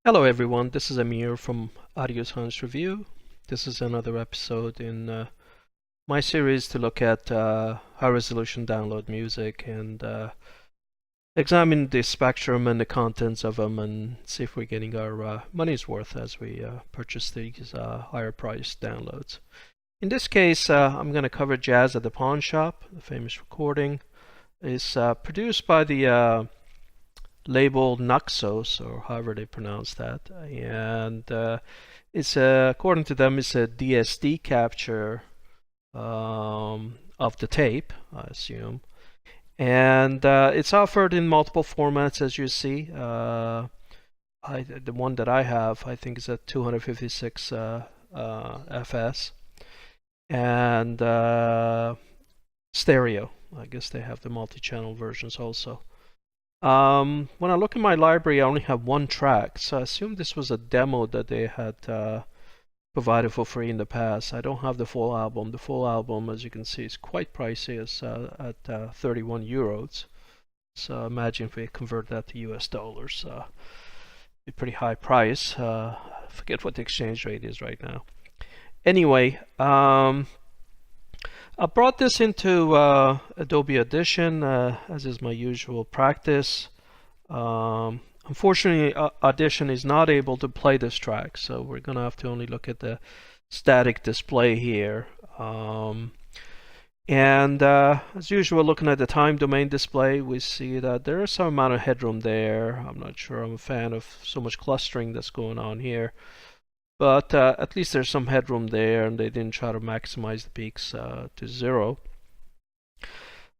Hello everyone, this is Amir from Audio Science Review. This is another episode in my series to look at high resolution download music and examine the spectrum and the contents of them and see if we're getting our money's worth as we purchase these higher priced downloads. In this case, I'm going to cover Jazz at the Pawnshop. The famous recording is produced by the label Naxos, or however they pronounce that, and it's according to them it's a DSD capture of the tape, I assume, and it's offered in multiple formats, as you see. The one that I have, I think, is at 256 FS, and stereo. I guess they have the multi-channel versions also. When I look in my library, I only have one track, so I assume this was a demo that they had provided for free in the past. I don't have the full album. The full album, as you can see, is quite pricey. It's at 31 euros. So imagine if we convert that to US dollars. Be pretty high price. I forget what the exchange rate is right now. Anyway, I brought this into Adobe Audition, as is my usual practice. Unfortunately, Audition is not able to play this track, so we're going to have to only look at the static display here. As usual, looking at the time domain display, we see that there is some amount of headroom there. I'm not sure I'm a fan of so much clustering that's going on here. But at least there's some headroom there, and they didn't try to maximize the peaks to 0.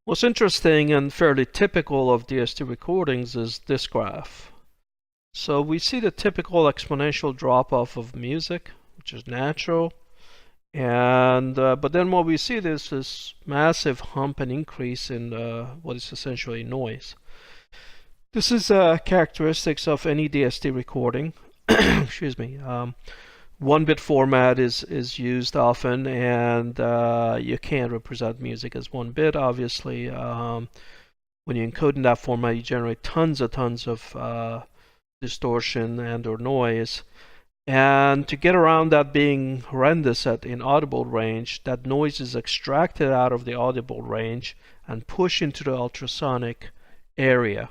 What's interesting and fairly typical of DSD recordings is this graph. So we see the typical exponential drop-off of music, which is natural, and but then what we see is this massive hump and increase in what is essentially noise. This is characteristics of any DSD recording. Excuse me. 1-bit format is used often, and you can't represent music as 1-bit. Obviously, when you encode in that format, you generate tons of distortion and or noise. And to get around that being horrendous at inaudible range, that noise is extracted out of the audible range and pushed into the ultrasonic area.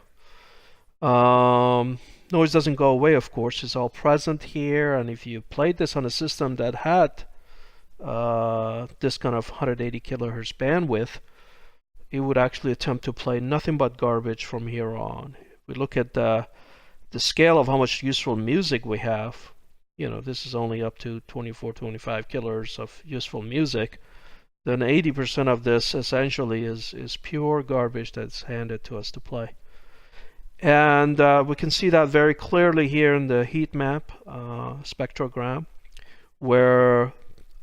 Noise doesn't go away, of course. It's all present here, and if you played this on a system that had this kind of 180 kilohertz bandwidth, it would actually attempt to play nothing but garbage from here on. If we look at the scale of how much useful music we have, you know, this is only up to 24, 25 kilohertz of useful music, then 80% of this essentially is pure garbage that's handed to us to play. And we can see that very clearly here in the heat map spectrogram, where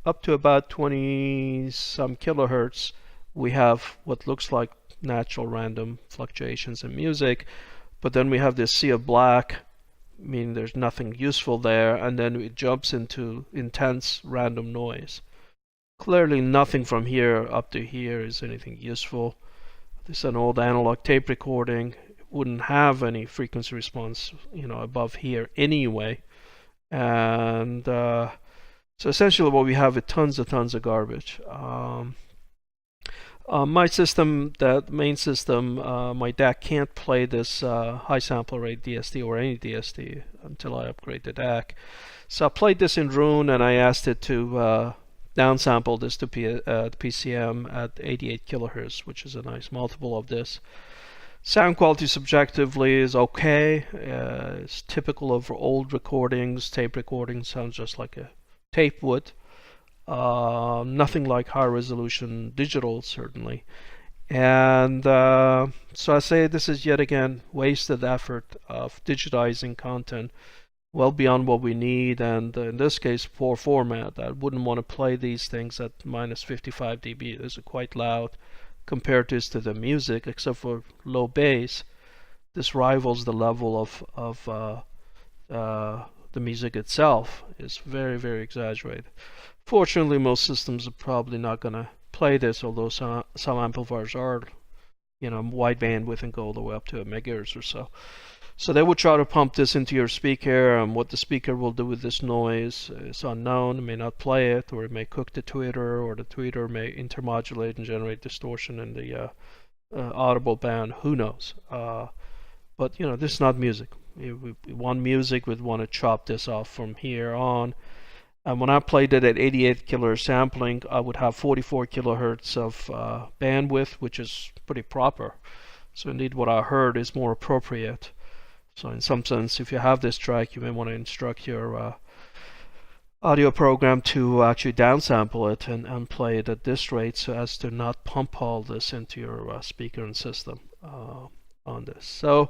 up to about 20 some kilohertz we have what looks like natural random fluctuations in music, but then we have this sea of black, meaning there's nothing useful there, and then it jumps into intense random noise. Clearly nothing from here up to here is anything useful. This is an old analog tape recording. Wouldn't have any frequency response, you know, above here anyway. And so essentially what we have is tons of garbage. My system, the main system, my DAC can't play this high sample rate DSD or any DSD until I upgrade the DAC. So I played this in Rune, and I asked it to downsample this to PCM at 88 kilohertz, which is a nice multiple of this. Sound quality subjectively is okay. It's typical of old recordings. Tape recordings sounds just like a tape would. Nothing like high resolution digital, certainly. And so I say this is yet again wasted effort of digitizing content well beyond what we need, and in this case poor format. I wouldn't want to play these things at minus 55 dB. These are quite loud compared to the music, except for low bass. This rivals the level of the music itself. It's very exaggerated. Fortunately, most systems are probably not going to play this, although some amplifiers are wide bandwidth and go all the way up to a megahertz or so. So they will try to pump this into your speaker, and what the speaker will do with this noise is unknown. It may not play it, or it may cook the tweeter, or the tweeter may intermodulate and generate distortion in the audible band. Who knows? But this is not music. We want music. We'd want to chop this off from here on. And when I played it at 88 kilohertz sampling, I would have 44 kilohertz of bandwidth, which is pretty proper. So indeed, what I heard is more appropriate. So in some sense, if you have this track, you may want to instruct your audio program to actually downsample it and play it at this rate, so as to not pump all this into your speaker and system on this. So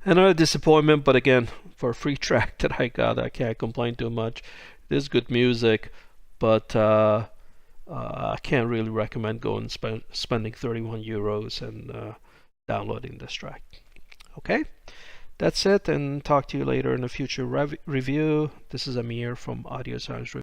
another disappointment, but again, for a free track that I got, I can't complain too much. It is good music, but I can't really recommend going spending 31 euros and downloading this track. Okay, that's it, and talk to you later in a future review. This is Amir from Audio Science Review.